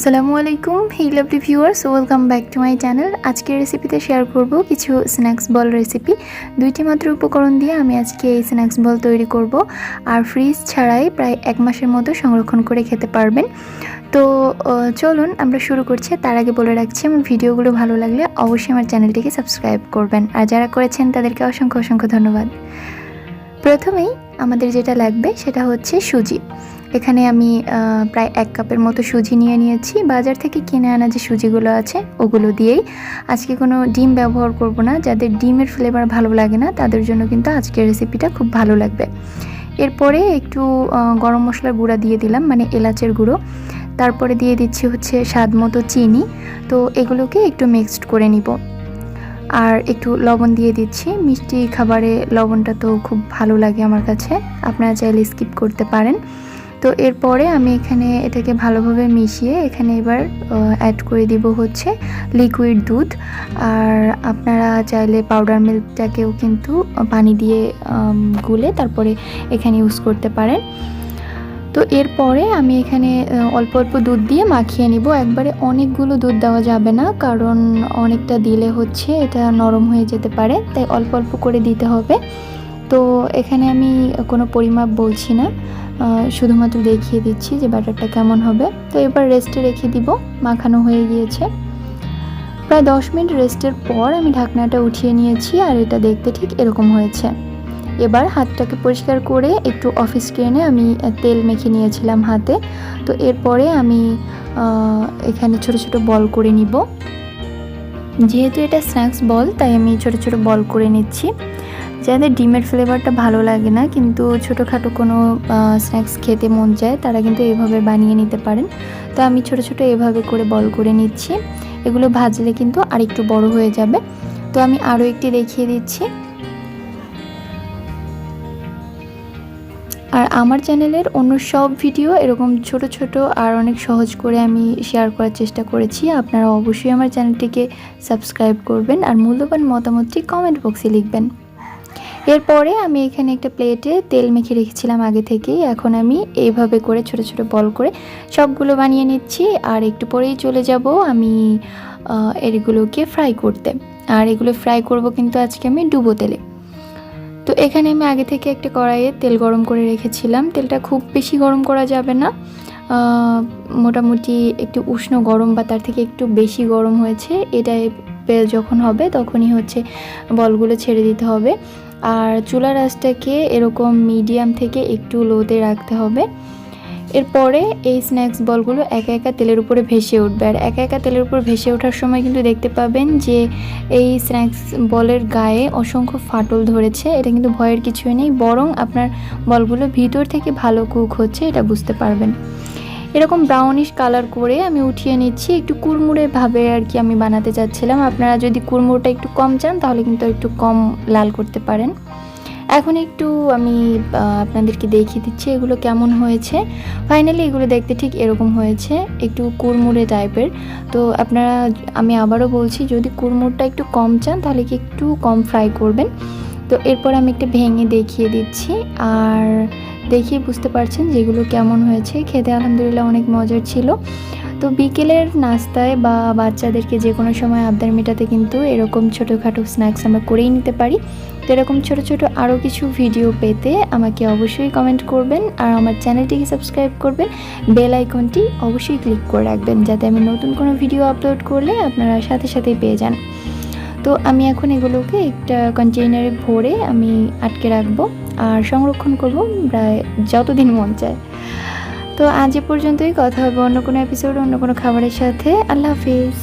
আসসালামু আলাইকুম, hey lovely viewers, welcome back to my channel. আজকের রেসিপিতে শেয়ার করব কিছু স্ন্যাক্স বল রেসিপি। দুইটি মাত্র উপকরণ দিয়ে আমি আজকে এই স্ন্যাক্স বল তৈরি করব, আর ফ্রিজ ছাড়াই প্রায় 1 মাসের মতো সংরক্ষণ করে খেতে পারবেন। তো চলুন আমরা শুরু করছি। তার আগে বলে রাখছি, আমার ভিডিওগুলো ভালো লাগলে অবশ্যই আমার চ্যানেলটিকে সাবস্ক্রাইব করবেন, আর যারা করেছেন তাদেরকে অসংখ্য অসংখ্য ধন্যবাদ। প্রথমেই আমাদের যেটা লাগবে সেটা হচ্ছে সুজি। এখানে আমি প্রায় 1 কাপের মতো সুজি নিয়ে নিয়েছি। বাজার থেকে কিনে আনা যে সুজিগুলো আছে ওগুলো দিয়েই আজকে কোনো ডিম ব্যবহার করব না। যাদের ডিমের ফ্লেভার ভালো লাগে না তাদের জন্য কিন্তু আজকের রেসিপিটা খুব ভালো লাগবে। এরপরে একটু গরম মশলার গুঁড়া দিয়ে দিলাম, মানে এলাচের গুঁড়ো। তারপরে দিয়ে দিচ্ছি হচ্ছে স্বাদ মতো চিনি। তো এগুলোকে একটু মিক্সড করে নিব। আর একটু লবণ দিয়ে দিচ্ছি। মিষ্টি খাবারে লবণটা তো খুব ভালো লাগে আমার কাছে, আপনারা চাইলে স্কিপ করতে পারেন। তো এরপরে আমি এখানে এটাকে ভালোভাবে মিশিয়ে এখানে এবার অ্যাড করে দিব হচ্ছে লিকুইড দুধ। আর আপনারা চাইলে পাউডার মিল্কটাকেও কিন্তু পানি দিয়ে গুলে তারপরে এখানে ইউজ করতে পারেন। তো এরপরে আমি এখানে অল্প অল্প দুধ দিয়ে মাখিয়ে নিব। একবারে অনেকগুলো দুধ দেওয়া যাবে না, কারণ অনেকটা দিলে হচ্ছে এটা নরম হয়ে যেতে পারে, তাই অল্প অল্প করে দিতে হবে। তো এখানে আমি কোনো পরিমাপ বলছি না, শুধুমাত্র দেখিয়ে দিচ্ছি যে ব্যাটারটা কেমন হবে। তো এবার রেস্টে রেখে দিব। মাখানো হয়ে গিয়েছে। প্রায় 10 মিনিট রেস্টের পর আমি ঢাকনাটা উঠিয়ে নিয়েছি, আর এটা দেখতে ঠিক এরকম হয়েছে। এবার হাতটাকে পরিষ্কার করে একটু অফিস স্ক্রিনে আমি তেল মেখে নিয়েছিলাম হাতে। তো এরপরে আমি এখানে ছোট ছোট বল করে নিব। যেহেতু এটা স্ন্যাক্স বল, তাই আমি ছোট ছোট বল করে নিচ্ছি। যাদের ডিমের ফ্লেভারটা ভালো লাগে না কিন্তু ছোটোখাটো কোনো স্ন্যাক্স খেতে মন চায়, তারা কিন্তু এভাবে বানিয়ে নিতে পারেন। তো আমি ছোট ছোট এভাবে করে বল করে নিচ্ছি। এগুলো ভাজলে কিন্তু আরেকটু বড় হয়ে যাবে। তো আমি আরও একটি দেখিয়ে দিচ্ছি। আর আমার চ্যানেলের অন্য সব ভিডিও এরকম ছোট ছোট আর অনেক সহজ করে আমি শেয়ার করার চেষ্টা করেছি। আপনারা অবশ্যই আমার চ্যানেলটিকে সাবস্ক্রাইব করবেন, আর মূল্যবান মতামতটি কমেন্ট বক্সে লিখবেন। এরপরে আমি এখানে একটা প্লেটে তেল মেখে রেখেছিলাম আগে থেকেই। এখন আমি এইভাবে করে ছোট ছোট বল করে সবগুলো বানিয়ে নিচ্ছি। আর একটু পরেই চলে যাব আমি এগুলোকে ফ্রাই করতে। আর এগুলো ফ্রাই করব কিন্তু আজকে আমি ডুবো তেলে। তো এখানে আমি আগে থেকে একটা কড়াইয়ে তেল গরম করে রেখেছিলাম। তেলটা খুব বেশি গরম করা যাবে না, মোটামুটি একটু উষ্ণ গরম বা তার থেকে একটু বেশি গরম হয়েছে এটা যখন হবে তখনই হচ্ছে বলগুলো ছেড়ে দিতে হবে। আর চুলার আঁচটাকে এরকম মিডিয়াম থেকে একটু লোতে রাখতে হবে। এরপরে এই স্ন্যাক্স বলগুলো একা একা তেলের উপরে ভেসে উঠবে। আর একা একা তেলের উপর ভেসে ওঠার সময় কিন্তু দেখতে পাবেন যে এই স্ন্যাক্স বলের গায়ে অসংখ্য ফাটল ধরেছে। এটা কিন্তু ভয়ের কিছুই নেই, বরং আপনার বলগুলো ভিতর থেকে ভালো কুক হচ্ছে এটা বুঝতে পারবেন। এরকম ব্রাউনিশ কালার করে আমি উঠিয়ে নিচ্ছি। একটু কুড়মুড়ে ভাবে আর কি আমি বানাতে চাচ্ছিলাম। আপনারা যদি কুড়মুড়টা একটু কম চান তাহলে কিন্তু একটু কম লাল করতে পারেন। এখন একটু আমি আপনাদেরকে দেখিয়ে দিচ্ছি এগুলো কেমন হয়েছে। ফাইনালি এগুলো দেখতে ঠিক এরকম হয়েছে, একটু কুড়মুড়ে টাইপের। তো আপনারা, আমি আবারও বলছি, যদি কুড়মুড়টা একটু কম চান তাহলে কি একটু কম ফ্রাই করবেন। তো এরপর আমি একটা ভেঙে দেখিয়ে দিচ্ছি, আর দেখিয়ে বুঝতে পারছেন যেগুলো কেমন হয়েছে। খেতে আলহামদুলিল্লাহ অনেক মজার ছিল। তো বিকেলের নাস্তায় বা বাচ্চাদেরকে যে কোনো সময় আবদার মেটাতে কিন্তু এরকম ছোটোখাটো স্ন্যাক্স আমরা করেই নিতে পারি। তো এরকম ছোটো ছোটো আরও কিছু ভিডিও পেতে আমাকে অবশ্যই কমেন্ট করবেন, আর আমার চ্যানেলটিকে সাবস্ক্রাইব করবেন। বেল আইকনটি অবশ্যই ক্লিক করে রাখবেন, যাতে আমি নতুন কোনো ভিডিও আপলোড করলে আপনারা সাথে সাথেই পেয়ে যান। তো আমি এখন এগুলোকে একটা কন্টেইনারে ভরে আমি আটকে রাখবো, আর সংরক্ষণ করব প্রায় যতদিন মন চায়। তো আজ এ পর্যন্তই। কথা হবে অন্য কোনো এপিসোড, অন্য কোনো খাবারের সাথে। আল্লাহ হাফিজ।